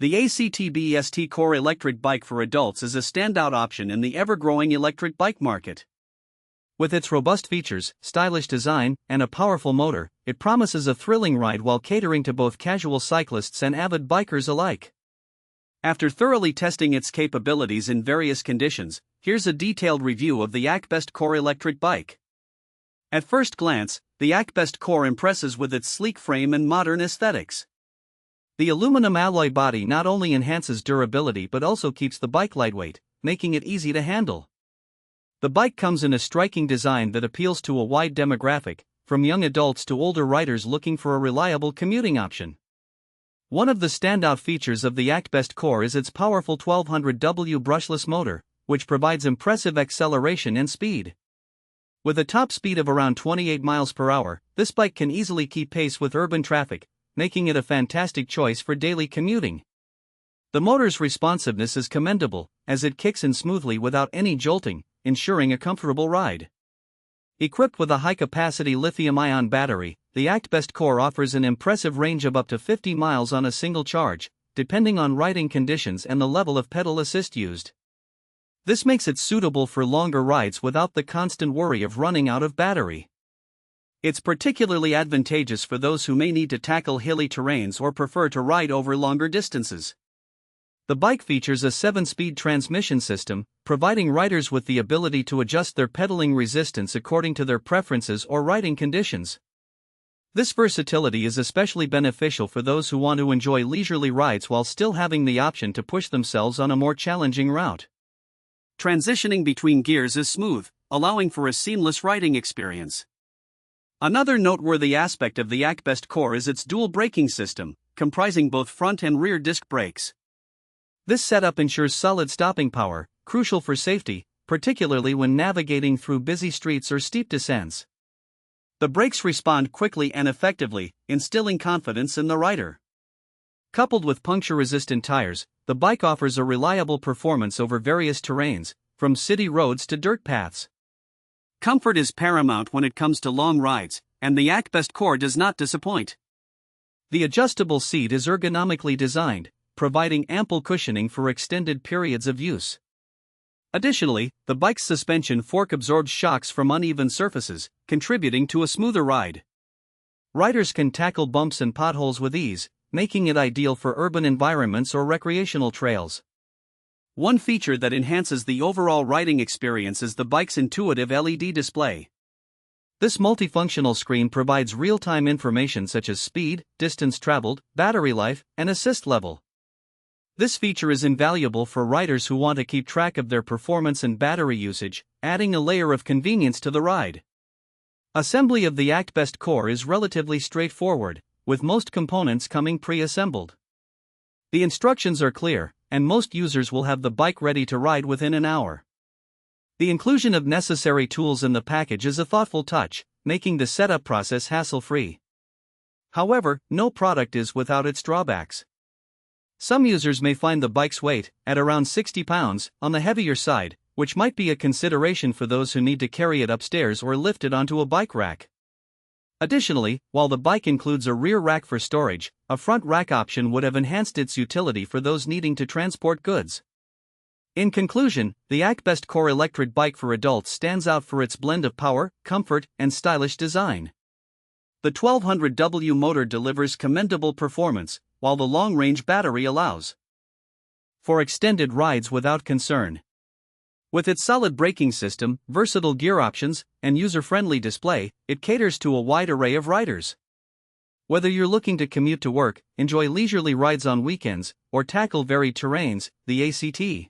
The ACTBEST Core Electric Bike for adults is a standout option in the ever-growing electric bike market. With its robust features, stylish design, and a powerful motor, it promises a thrilling ride while catering to both casual cyclists and avid bikers alike. After thoroughly testing its capabilities in various conditions, here's a detailed review of the ACTBEST Core Electric Bike. At first glance, the ACTBEST Core impresses with its sleek frame and modern aesthetics. The aluminum alloy body not only enhances durability but also keeps the bike lightweight, making it easy to handle. The bike comes in a striking design that appeals to a wide demographic, from young adults to older riders looking for a reliable commuting option. One of the standout features of the ACTBEST Core is its powerful 1200W brushless motor, which provides impressive acceleration and speed. With a top speed of around 28 miles per hour, this bike can easily keep pace with urban traffic, making it a fantastic choice for daily commuting. The motor's responsiveness is commendable, as it kicks in smoothly without any jolting, ensuring a comfortable ride. Equipped with a high-capacity lithium-ion battery, the ACTBEST Core offers an impressive range of up to 50 miles on a single charge, depending on riding conditions and the level of pedal assist used. This makes it suitable for longer rides without the constant worry of running out of battery. It's particularly advantageous for those who may need to tackle hilly terrains or prefer to ride over longer distances. The bike features a 7-speed transmission system, providing riders with the ability to adjust their pedaling resistance according to their preferences or riding conditions. This versatility is especially beneficial for those who want to enjoy leisurely rides while still having the option to push themselves on a more challenging route. Transitioning between gears is smooth, allowing for a seamless riding experience. Another noteworthy aspect of the ACTBEST Core is its dual braking system, comprising both front and rear disc brakes. This setup ensures solid stopping power, crucial for safety, particularly when navigating through busy streets or steep descents. The brakes respond quickly and effectively, instilling confidence in the rider. Coupled with puncture-resistant tires, the bike offers a reliable performance over various terrains, from city roads to dirt paths. Comfort is paramount when it comes to long rides, and the ACTBEST Core does not disappoint. The adjustable seat is ergonomically designed, providing ample cushioning for extended periods of use. Additionally, the bike's suspension fork absorbs shocks from uneven surfaces, contributing to a smoother ride. Riders can tackle bumps and potholes with ease, making it ideal for urban environments or recreational trails. One feature that enhances the overall riding experience is the bike's intuitive LED display. This multifunctional screen provides real-time information such as speed, distance traveled, battery life, and assist level. This feature is invaluable for riders who want to keep track of their performance and battery usage, adding a layer of convenience to the ride. Assembly of the ACTBEST Core is relatively straightforward, with most components coming pre-assembled. The instructions are clear, and most users will have the bike ready to ride within an hour. The inclusion of necessary tools in the package is a thoughtful touch, making the setup process hassle-free. However, no product is without its drawbacks. Some users may find the bike's weight, at around 60 pounds, on the heavier side, which might be a consideration for those who need to carry it upstairs or lift it onto a bike rack. Additionally, while the bike includes a rear rack for storage, a front rack option would have enhanced its utility for those needing to transport goods. In conclusion, the ACTBEST Core Electric Bike for adults stands out for its blend of power, comfort, and stylish design. The 1200W motor delivers commendable performance, while the long-range battery allows for extended rides without concern. With its solid braking system, versatile gear options, and user-friendly display, it caters to a wide array of riders. Whether you're looking to commute to work, enjoy leisurely rides on weekends, or tackle varied terrains, the ACT